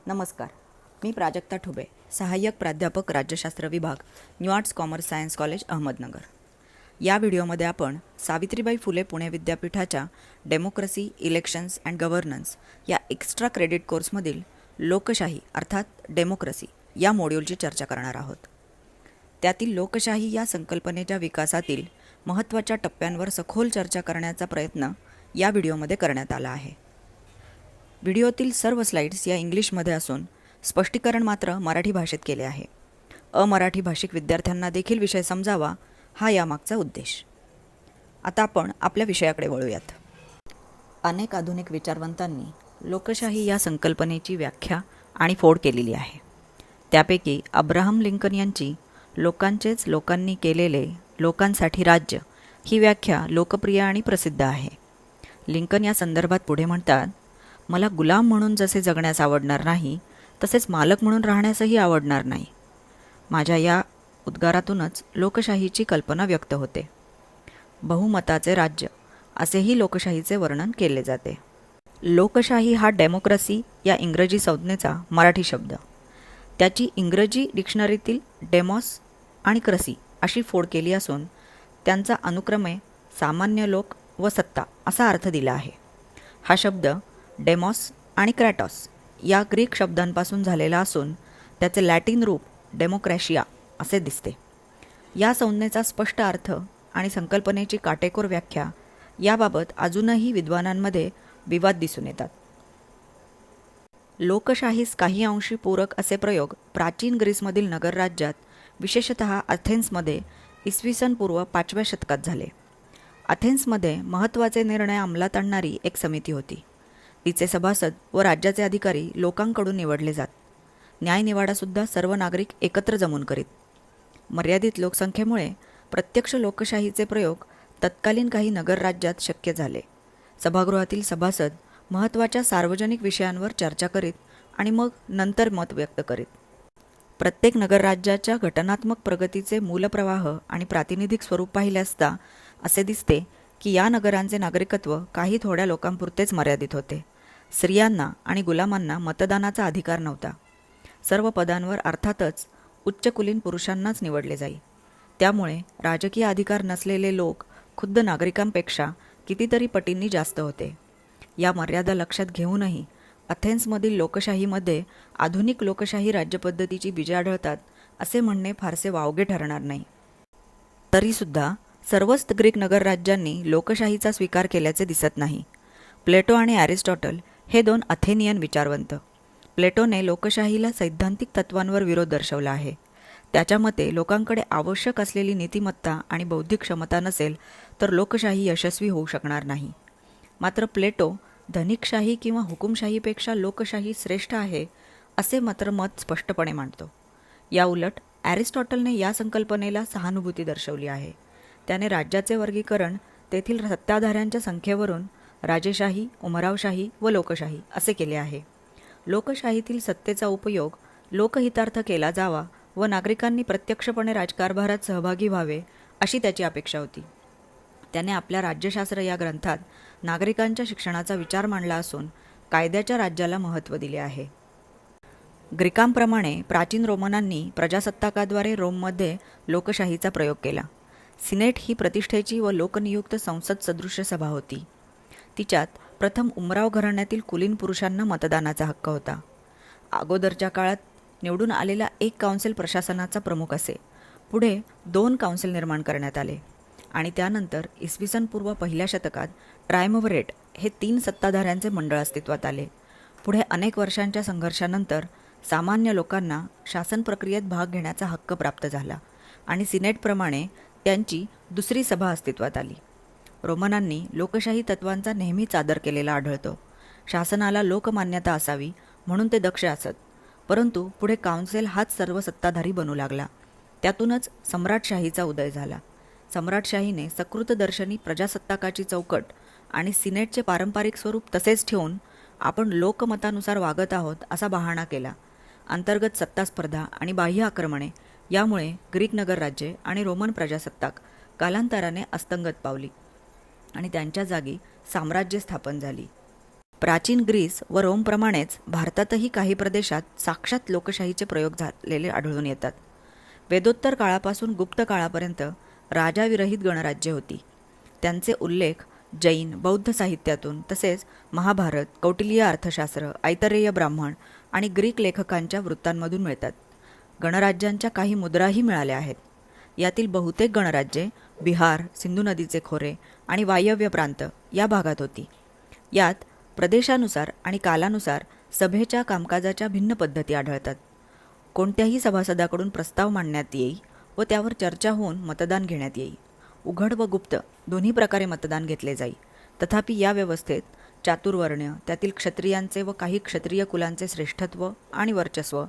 नमस्कार. मी प्राजक्ता ठुबे, सहाय्यक प्राध्यापक राज्यशास्त्र विभाग, new arts commerce science college, Ahmednagar. या व्हिडिओमध्ये आपण सावित्रीबाई फुले पुणे विद्यापीठाच्या डेमोक्रेसी, इलेक्शन्स अँड गव्हर्नन्स या एक्स्ट्रा क्रेडिट कोर्समधील लोकशाही अर्थात डेमोक्रेसी या मॉड्यूलची चर्चा करणार आहोत. त्यातील लोकशाही या संकल्पनेच्या विकासातील महत्त्वाच्या टप्प्यांवर सखोल चर्चा करण्याचा प्रयत्न या व्हिडिओमध्ये करण्यात आला आहे. व्हिडिओतील सर्व स्लाइड्स या इंग्लिशमध्ये असून स्पष्टीकरण मात्र मराठी भाषेत केले आहे. अमराठी भाषिक विद्यार्थ्यांना देखील विषय समजावा हा यामागचा उद्देश. आता आपण आपल्या विषयाकडे वळूयात. अनेक आधुनिक विचारवंतांनी लोकशाही या संकल्पनेची व्याख्या आणि फोड केलेली आहे. त्यापैकी अब्राहम लिंकन यांची लोकांचेच लोकांनी केलेले लोकांसाठी राज्य ही व्याख्या लोकप्रिय आणि प्रसिद्ध आहे. लिंकन या संदर्भात पुढे म्हणतात, मला गुलाम म्हणून जसे जगण्यास आवडणार नाही तसेच मालक म्हणून राहण्यासही आवडणार नाही. माझ्या या उद्गारातूनच लोकशाहीची कल्पना व्यक्त होते. बहुमताचे राज्य असेही लोकशाहीचे वर्णन केले जाते. लोकशाही हा डेमोक्रेसी या इंग्रजी संज्ञेचा मराठी शब्द. त्याची इंग्रजी डिक्शनरीतील डेमॉस आणि क्रसी अशी फोड केली असून त्यांचा अनुक्रमे सामान्य लोक व सत्ता असा अर्थ दिला आहे. हा शब्द डेमॉस आणि क्रॅटॉस या ग्रीक शब्दांपासून झालेला असून त्याचे लॅटिन रूप डेमोक्रॅशिया असे दिसते. या संज्ञेचा स्पष्ट अर्थ आणि संकल्पनेची काटेकोर व्याख्या याबाबत अजूनही विद्वानांमध्ये विवाद दिसून येतात. लोकशाहीस काही अंशी पूरक असे प्रयोग प्राचीन ग्रीसमधील नगरराज्यात विशेषतः अथेन्समध्ये इसवी सन पूर्व 5व्या शतकात झाले. अथेन्समध्ये महत्त्वाचे निर्णय अंमलात आणणारी एक समिती होती. तिचे सभासद व राज्याचे अधिकारी लोकांकडून निवडले जात. न्यायनिवाडासुद्धा सर्व नागरिक एकत्र जमून करीत. मर्यादित लोकसंख्येमुळे प्रत्यक्ष लोकशाहीचे प्रयोग तत्कालीन काही नगरराज्यात शक्य झाले. सभागृहातील सभासद महत्त्वाच्या सार्वजनिक विषयांवर चर्चा करीत आणि मग नंतर मत व्यक्त करीत. प्रत्येक नगरराज्याच्या घटनात्मक प्रगतीचे मूलप्रवाह आणि प्रातिनिधिक स्वरूप पाहिले असता असे दिसते की या नगरांचे नागरिकत्व काही थोड्या लोकांपुरतेच मर्यादित होते. स्त्रियांना आणि गुलामांना मतदानाचा अधिकार नव्हता. सर्व पदांवर अर्थातच उच्चकुलीन पुरुषांनाच निवडले जाई. त्यामुळे राजकीय अधिकार नसलेले लोक खुद्द नागरिकांपेक्षा कितीतरी पटींनी जास्त होते. या मर्यादा लक्षात घेऊनही अथेन्समधील लोकशाहीमध्ये आधुनिक लोकशाही राज्यपद्धतीची बीजे आढळतात असे म्हणणे फारसे वावगे ठरणार नाही. तरीसुद्धा सर्वच ग्रीक नगरराज्यांनी लोकशाहीचा स्वीकार केल्याचे दिसत नाही. प्लेटो आणि ॲरिस्टॉटल हे दोन अथेनियन विचारवंत. प्लेटोने लोकशाहीला सैद्धांतिक तत्वांवर विरोध दर्शवला आहे. त्याच्या मते लोकांकडे आवश्यक असलेली नीतिमत्ता आणि बौद्धिक क्षमता नसेल तर लोकशाही यशस्वी होऊ शकणार नाही. मात्र प्लेटो धनिकशाही किंवा हुकुमशाहीपेक्षा लोकशाही श्रेष्ठ आहे असे मात्र मत स्पष्टपणे मांडतो. या उलट ॲरिस्टॉटलने या संकल्पनेला सहानुभूती दर्शवली आहे. त्याने राज्याचे वर्गीकरण तेथील सत्ताधाऱ्यांच्या संख्येवरून राजेशाही, उमरावशाही व लोकशाही असे केले आहे. लोकशाहीतील सत्तेचा उपयोग लोकहितार्थ केला जावा व नागरिकांनी प्रत्यक्षपणे राजकारभारात सहभागी व्हावे अशी त्याची अपेक्षा होती. त्याने आपल्या राज्यशास्त्र या ग्रंथात नागरिकांच्या शिक्षणाचा विचार मांडला असून कायद्याच्या राज्याला महत्त्व दिले आहे. ग्रीकांप्रमाणे प्राचीन रोमनांनी प्रजासत्ताकाद्वारे रोममध्ये लोकशाहीचा प्रयोग केला. सिनेट ही प्रतिष्ठेची व लोकनियुक्त संसद सदृश्य सभा होती. तिच्यात प्रथम उमराव घराण्यातील कुलीन पुरुषांना मतदानाचा हक्क होता. अगोदरच्या काळात निवडून आलेला एक काउन्सिल प्रशासनाचा प्रमुख असे. पुढे 2 काउन्सिल निर्माण करण्यात आले आणि त्यानंतर इसवी सन पूर्व 1व्या शतकात ट्रायमव्हरेट हे 3 सत्ताधाऱ्यांचे मंडळ अस्तित्वात आले. पुढे अनेक वर्षांच्या संघर्षानंतर सामान्य लोकांना शासन प्रक्रियेत भाग घेण्याचा हक्क प्राप्त झाला आणि सिनेटप्रमाणे त्यांची दुसरी सभा अस्तित्वात आली. रोमनांनी लोकशाही तत्वांचा नेहमीच आदर केलेला आढळतो. शासनाला लोकमान्यता असावी म्हणून ते दक्ष असत. परंतु पुढे काउन्सिल हाच सर्व सत्ताधारी बनू लागला. त्यातूनच सम्राटशाहीचा उदय झाला. सम्राटशाहीने सकृतदर्शनी प्रजासत्ताकाची चौकट आणि सिनेटचे पारंपरिक स्वरूप तसेच ठेवून आपण लोकमतानुसार वागत आहोत असा बहाणा केला. अंतर्गत सत्तास्पर्धा आणि बाह्य आक्रमणे यामुळे ग्रीक नगरराज्ये आणि रोमन प्रजासत्ताक कालांतराने अस्तंगत पावली आणि त्यांच्या जागी साम्राज्य स्थापन झाली. प्राचीन ग्रीस व रोमप्रमाणेच भारतातही काही प्रदेशात साक्षात लोकशाहीचे प्रयोग झालेले आढळून येतात. वेदोत्तर काळापासून गुप्त काळापर्यंत राजाविरहित गणराज्ये होती. त्यांचे उल्लेख जैन, बौद्ध साहित्यातून तसेच महाभारत, कौटिल्य अर्थशास्त्र, ऐतरेय ब्राह्मण आणि ग्रीक लेखकांच्या वृत्तांमधून मिळतात. गणराज्यांच्या काही मुद्राही मिळाल्या आहेत. यातील बहुतेक गणराज्ये बिहार, सिंधू नदीचे खोरे आणि वायव्य प्रांत या भागात होती. यात प्रदेशानुसार आणि कालानुसार सभेच्या कामकाजाच्या भिन्न पद्धती आढळतात. कोणत्याही सभासदाकडून प्रस्ताव मांडण्यात येई व त्यावर चर्चा होऊन मतदान घेण्यात येई. उघड व गुप्त दोन्ही प्रकारे मतदान घेतले जाई. तथापि या व्यवस्थेत चातुर्वर्ण्य, त्यातील क्षत्रियांचे व काही क्षत्रिय कुलांचे श्रेष्ठत्व आणि वर्चस्व,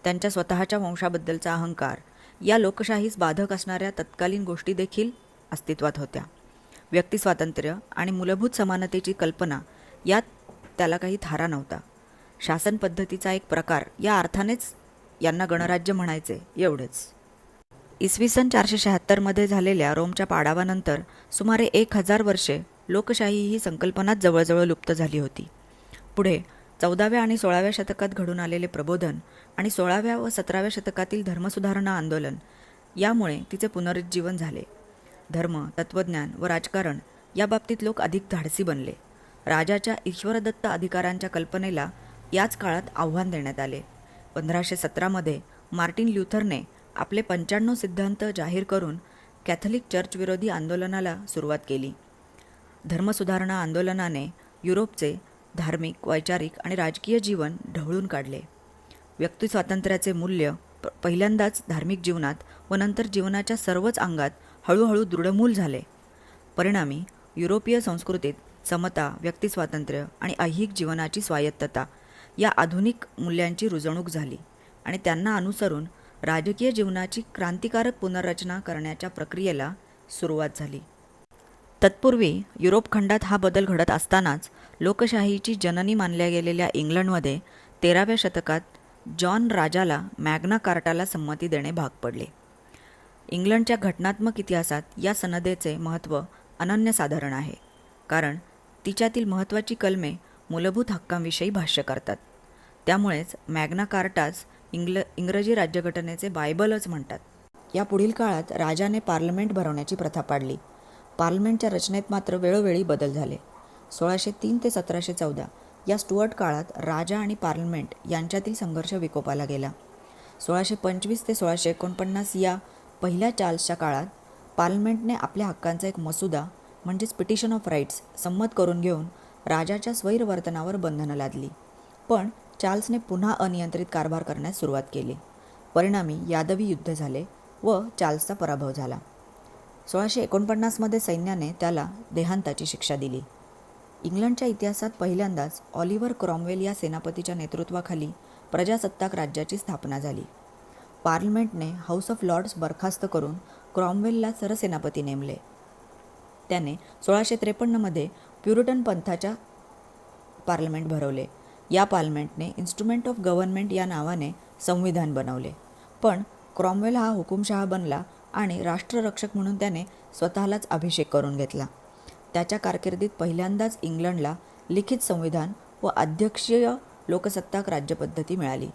त्यांच्या स्वतःच्या वंशाबद्दलचा अहंकार या लोकशाहीस बाधक असणाऱ्या तत्कालीन गोष्टी देखील अस्तित्वात होत्या. व्यक्तिस्वातंत्र्य आणि मूलभूत समानतेची कल्पना यात त्याला काही थारा नव्हता. शासन पद्धतीचा एक प्रकार या अर्थानेच यांना गणराज्य म्हणायचे एवढेच. इसवी सन 476 झालेल्या रोमच्या पाडावानंतर सुमारे 1000 वर्षे लोकशाही ही संकल्पनाच जवळजवळ लुप्त झाली होती. पुढे 14व्या आणि 16व्या शतकात घडून आलेले प्रबोधन आणि 16व्या व 17व्या शतकातील धर्मसुधारणा आंदोलन यामुळे तिचे पुनरुज्जीवन झाले. धर्म, तत्त्वज्ञान व राजकारण या बाबतीत लोक अधिक धाडसी बनले. राजाच्या ईश्वरदत्त अधिकारांच्या कल्पनेला याच काळात आव्हान देण्यात आले. 1517 मार्टिन ल्युथरने आपले 95 सिद्धांत जाहीर करून कॅथलिक चर्चविरोधी आंदोलनाला सुरुवात केली. धर्मसुधारणा आंदोलनाने युरोपचे धार्मिक, वैचारिक आणि राजकीय जीवन ढवळून काढले. व्यक्तिस्वातंत्र्याचे मूल्य पहिल्यांदाच धार्मिक जीवनात व नंतर जीवनाच्या सर्वच अंगात हळूहळू दृढमूल झाले. परिणामी युरोपीय संस्कृतीत समता, व्यक्तिस्वातंत्र्य आणि ऐहिक जीवनाची स्वायत्तता या आधुनिक मूल्यांची रुजवणूक झाली आणि त्यांना अनुसरून राजकीय जीवनाची क्रांतिकारक पुनर्रचना करण्याच्या प्रक्रियेला सुरुवात झाली. तत्पूर्वी युरोप खंडात हा बदल घडत असतानाच लोकशाहीची जननी मानल्या गेलेल्या इंग्लंडमध्ये 13व्या शतकात जॉन राजाला मॅग्ना कार्टाला संमती देणे भाग पडले. इंग्लंडच्या घटनात्मक इतिहासात या सनदेचे महत्त्व अनन्यसाधारण आहे, कारण तिच्यातील महत्त्वाची कलमे मूलभूत हक्कांविषयी भाष्य करतात. त्यामुळेच मॅग्ना कार्टास इंग्रजी राज्यघटनेचे बायबलच म्हणतात. या पुढील काळात राजाने पार्लमेंट भरवण्याची प्रथा पाडली. पार्लमेंटच्या रचनेत मात्र वेळोवेळी बदल झाले. 1603 ते 1714 या स्टुअर्ट काळात राजा आणि पार्लमेंट यांच्यातील संघर्ष विकोपाला गेला. 1625 ते 1649 या पहिल्या चार्ल्सच्या काळात पार्लमेंटने आपल्या हक्कांचा एक मसुदा म्हणजेच पिटिशन ऑफ राईट्स संमत करून घेऊन राजाच्या स्वैरवर्तनावर बंधनं लादली. पण चार्ल्सने पुन्हा अनियंत्रित कारभार करण्यास सुरुवात केली. परिणामी यादवी युद्ध झाले व चार्ल्सचा पराभव झाला. 1649 सैन्याने त्याला देहांताची शिक्षा दिली. इंग्लंडच्या इतिहासात पहिल्यांदाच ऑलिव्हर क्रॉमवेल या सेनापतीच्या नेतृत्वाखाली प्रजासत्ताक राज्याची स्थापना झाली. पार्लमेंटने हाऊस ऑफ लॉर्ड्स बरखास्त करून क्रॉमवेलला सरसेनापती नेमले. त्याने 1653 प्युरिटन पंथाच्या पार्लमेंट भरवले. या पार्लमेंटने इन्स्ट्रुमेंट ऑफ गव्हर्नमेंट या नावाने संविधान बनवले. पण क्रॉमवेल हा हुकुमशहा बनला आणि राष्ट्ररक्षक म्हणून त्याने स्वतःलाच अभिषेक करून घेतला. त्याच्या कारकिर्दीत पहिल्यांदाच इंग्लंडला लिखित संविधान व अध्यक्षीय लोकसत्ताक राज्यपद्धती मिळाली.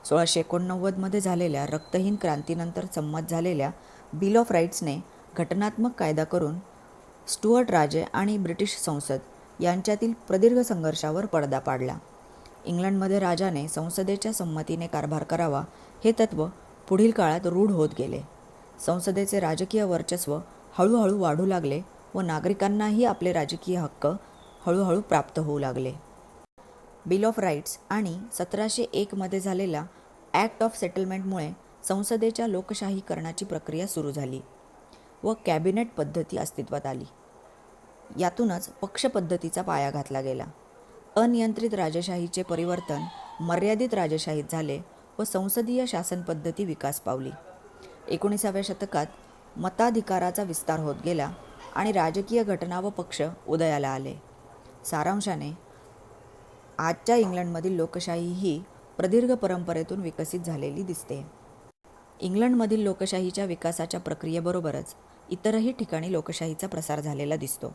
1689 झालेल्या रक्तहीन क्रांतीनंतर संमत झालेल्या बिल ऑफ राईट्सने घटनात्मक कायदा करून स्टुअर्ट राजे आणि ब्रिटिश संसद यांच्यातील प्रदीर्घ संघर्षावर पडदा पाडला. इंग्लंडमध्ये राजाने संसदेच्या संमतीने कारभार करावा हे तत्त्व पुढील काळात रूढ होत गेले. संसदेचे राजकीय वर्चस्व हळूहळू वाढू लागले व नागरिकांनाही आपले राजकीय हक्क हळूहळू प्राप्त होऊ लागले. बिल ऑफ राईट्स आणि 1701 झालेल्या ॲक्ट ऑफ सेटलमेंटमुळे संसदेच्या लोकशाहीकरणाची प्रक्रिया सुरू झाली व कॅबिनेट पद्धती अस्तित्वात आली. यातूनच पक्षपद्धतीचा पाया घातला गेला. अनियंत्रित राजशाहीचे परिवर्तन मर्यादित राजशाहीत झाले व संसदीय शासन पद्धती विकास पावली. 19व्या शतकात मताधिकाराचा विस्तार होत गेला आणि राजकीय घटना व पक्ष उदयाला आले. सारांशाने आजच्या इंग्लंडमधील लोकशाही ही प्रदीर्घ परंपरेतून विकसित झालेली दिसते. इंग्लंडमधील लोकशाहीच्या विकासाच्या प्रक्रियेबरोबरच इतरही ठिकाणी लोकशाहीचा प्रसार झालेला दिसतो.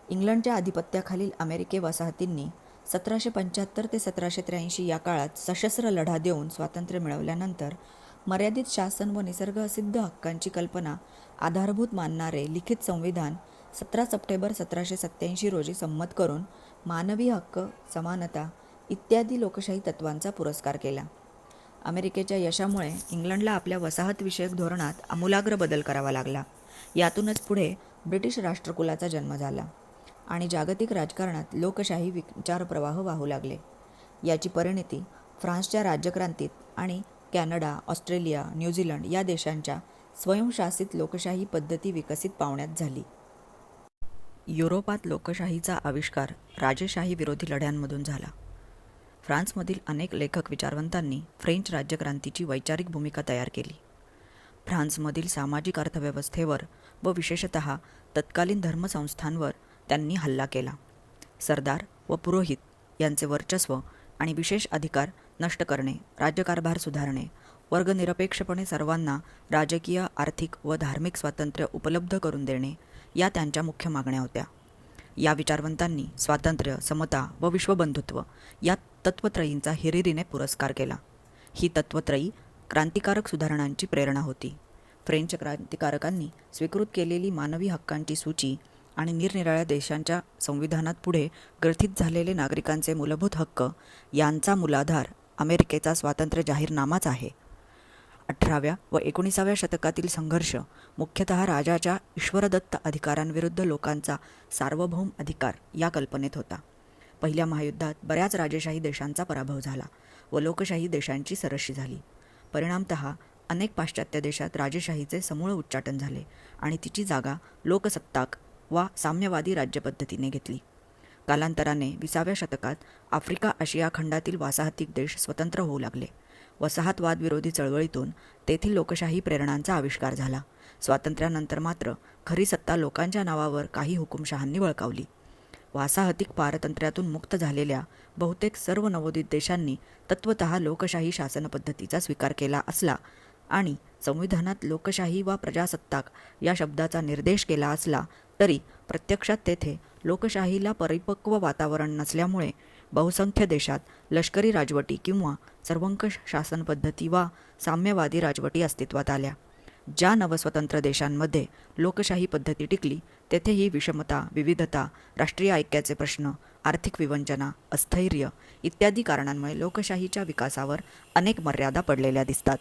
इंग्लंडच्या आधिपत्याखालील अमेरिकी वसाहतींनी 1775 ते 1783 या काळात सशस्त्र लढा देऊन स्वातंत्र्य मिळवल्यानंतर मर्यादित शासन व निसर्गसिद्ध हक्कांची कल्पना आधारभूत मानणारे लिखित संविधान 17 सप्टेंबर 1787 रोजी संमत करून मानवी हक्क, समानता इत्यादी लोकशाही तत्वांचा पुरस्कार केला. अमेरिकेच्या यशामुळे इंग्लंडला आपल्या वसाहतविषयक धोरणात आमूलाग्र बदल करावा लागला. यातूनच पुढे ब्रिटिश राष्ट्रकुलाचा जन्म झाला आणि जागतिक राजकारणात लोकशाही विचारप्रवाह वाहू लागले. याची परिणती फ्रान्सच्या राज्यक्रांतीत आणि कॅनडा, ऑस्ट्रेलिया, न्यूझीलंड या देशांच्या स्वयंशासित लोकशाही पद्धती विकसित पावण्यात झाली. युरोपात लोकशाहीचा आविष्कार राजेशाही विरोधी लढ्यांमधून झाला. फ्रान्समधील अनेक लेखक विचारवंतांनी फ्रेंच राज्यक्रांतीची वैचारिक भूमिका तयार केली. फ्रान्समधील सामाजिक अर्थव्यवस्थेवर व विशेषतः तत्कालीन धर्मसंस्थांवर त्यांनी हल्ला केला. सरदार व पुरोहित यांचे वर्चस्व आणि विशेष अधिकार नष्ट करणे, राज्यकारभार सुधारणे, वर्गनिरपेक्षपणे सर्वांना राजकीय, आर्थिक व धार्मिक स्वातंत्र्य उपलब्ध करून देणे या त्यांच्या मुख्य मागण्या होत्या. या विचारवंतांनी स्वातंत्र्य, समता व विश्वबंधुत्व या तत्त्वत्रयींचा हिरिरीने पुरस्कार केला. ही तत्त्वत्रयी क्रांतिकारक सुधारणांची प्रेरणा होती. फ्रेंच क्रांतिकारकांनी स्वीकृत केलेली मानवी हक्कांची सूची आणि निरनिराळ्या देशांच्या संविधानात पुढे ग्रथित झालेले नागरिकांचे मूलभूत हक्क यांचा मूलाधार अमेरिकेचा स्वातंत्र्य जाहीरनामाच आहे. 18व्या व 19व्या शतकातील संघर्ष मुख्यतः राजाच्या ईश्वरदत्त अधिकारांविरुद्ध लोकांचा सार्वभौम अधिकार या कल्पनेत होता. पहिल्या महायुद्धात बऱ्याच राजेशाही देशांचा पराभव झाला व लोकशाही देशांची सरशी झाली. परिणामतः अनेक पाश्चात्य देशात राजेशाहीचे समूळ उच्चाटन झाले आणि तिची जागा लोकसत्ताक वा साम्यवादी राज्यपद्धतीने घेतली. कालांतराने 20व्या शतकात आफ्रिका आशिया खंडातील वासाहतिक देश स्वतंत्र होऊ लागले. वसाहतवाद विरोधी चळवळीतून तेथील लोकशाही प्रेरणांचा आविष्कार झाला. स्वातंत्र्यानंतर मात्र खरी सत्ता लोकांच्या नावावर काही हुकुमशहांनी बळकावली. वासाहतिक पारतंत्र्यातून मुक्त झालेल्या बहुतेक सर्व नवोदित देशांनी तत्वतः लोकशाही शासनपद्धतीचा स्वीकार केला असला आणि संविधानात लोकशाही वा प्रजासत्ताक या शब्दाचा निर्देश केला असला तरी प्रत्यक्षात तेथे लोकशाहीला परिपक्व वातावरण नसल्यामुळे बहुसंख्य देशात लष्करी राजवटी किंवा सर्वंकष शासनपद्धती वा साम्यवादी राजवटी अस्तित्वात आल्या. ज्या नवस्वतंत्र देशांमध्ये लोकशाही पद्धती टिकली तेथे ही विषमता, विविधता, राष्ट्रीय ऐक्याचे प्रश्न, आर्थिक विवंचना, अस्थैर्य इत्यादी कारणांमुळे लोकशाहीच्या विकासावर अनेक मर्यादा पडलेल्या दिसतात.